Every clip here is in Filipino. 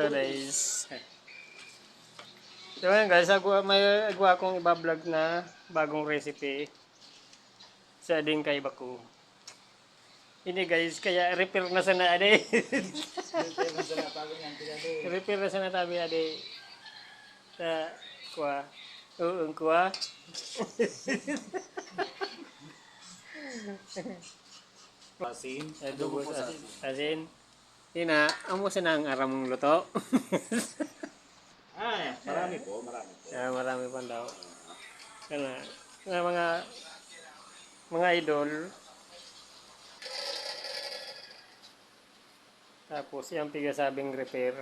So guys. So yun guys, may agawa akong iba-vlog na bagong recipe sa ading kay Baku. Ini guys, kaya repair na sana ade. Repair na sana tabi ade. Sa kuha. Uung kuha. Asin. Adobo sa asin. Ina, amo sa nang aramong luto. Marami po. Marami pa daw. Kana nga mga idol. Tapos yung pigasabing repair.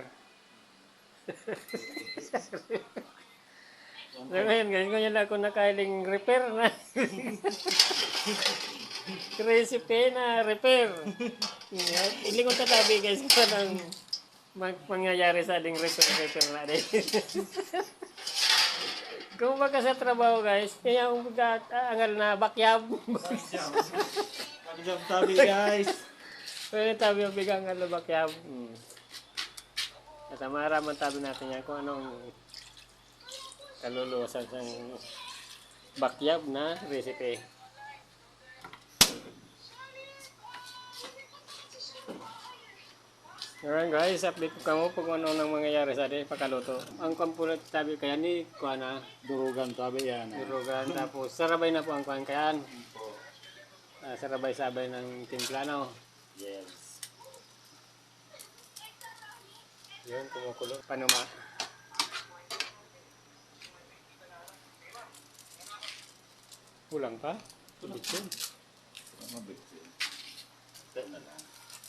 So ngayon ganyan ako nakailing repair na. Recipe na repair. Ilingon ka tabi guys kung anong mangyayari sa ating repair na din. Kung baga sa trabaho guys, kaya ang angal na bakyab. Bakyab tabi guys. Pwede tabi ang bigang na bakyab. At maraman tabi natin yan kung anong kalulusan sa bakyab na recipe. Alright guys, update ko kamo kung ano nang mangyayari sa atin pagkaluto. Ang kampulat tabi kaya ni kuha na Durugan tabi yan. durugan tapos sarabay na po ang kuhan kayan. Sarabay-sabay ng timpla no. Yes. Yun, kumukulo. Panuma. Kulang pa? Bitsin.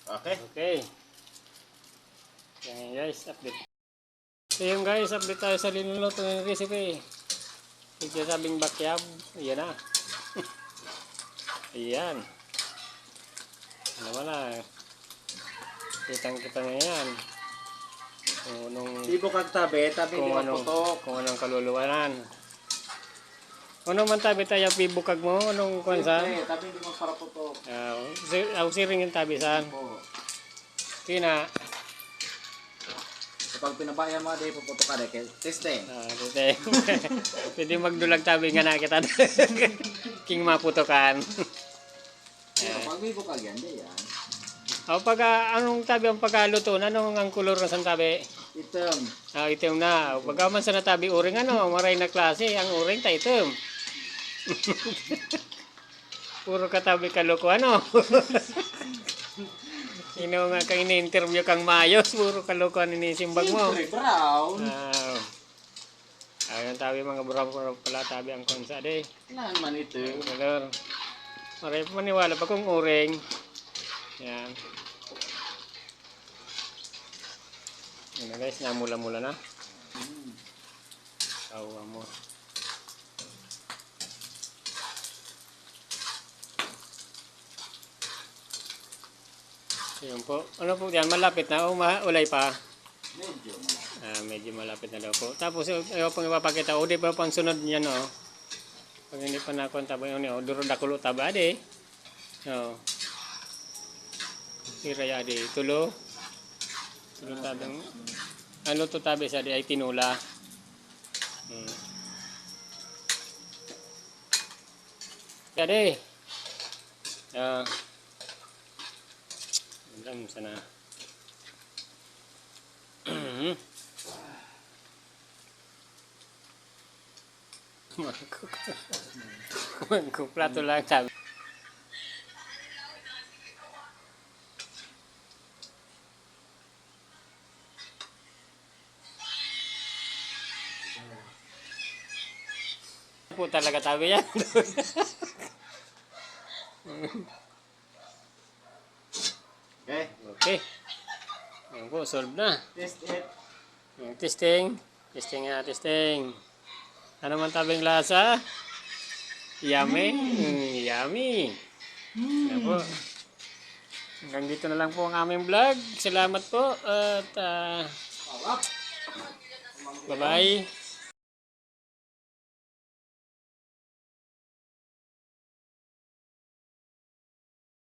Okay. Okay. Yan guys, update. So yun guys, update tayo sa linuluto ng recipe. Yung sabing bakyab, ayan na. Ayan. Ano wala. Kitang-kita na yan. Kung anong, Ibo kag tabi kung di anong, maputok. kung anong kaluluwanan. Ano man tabi tayo pibukag mo? Anong kwansa? Tabi di mo para putok. Ako siring yung tabi saan. Kina. Kapag pinabayan mo di puputok ka kay testing. Pwede magdulag tabi nga na kita. King maputokan. Pag ibo kag yan di yan. Pag anong tabi ang pagkaluto, anong ang kulor ng tabi? Item. Itim na. Pag man sa natabi uring maray na klase, ang uring ta itim. Puro katabi kaloko Ino nga kang ini-interview kang mayos, puro kalokohan ini-simbag mo. Brown. Ayun tabi mga brown pala tabi ang konsa de. Nan man ito. Color. Maray maniwala pa kung uring. Yan. Ano guys, namula-mula na. Tawa mo. Yun po. Ano po yan? Malapit na o ulay pa? Medyo malapit. Medyo malapit na daw po. Tapos ayaw pang ipapakita. O di pa pang sunod niya no. Pag hindi pa nakonta ba yun o. Duro dakulo taba ade. O. Hiraya ade. Tulo. Tulo tabang. Ano to tabi sa ade ay tinula. Ade. Alam sana. Mangkuk plato lang sabi. Po talaga tabi yan. Okay. Okay. Ayan po, solve na. Test it. Testing. Testing nga, testing. Ano man tabing lasa? Yummy. Yummy. Ayan po. Hanggang dito na lang po ang aming vlog. Salamat po. At bye-bye.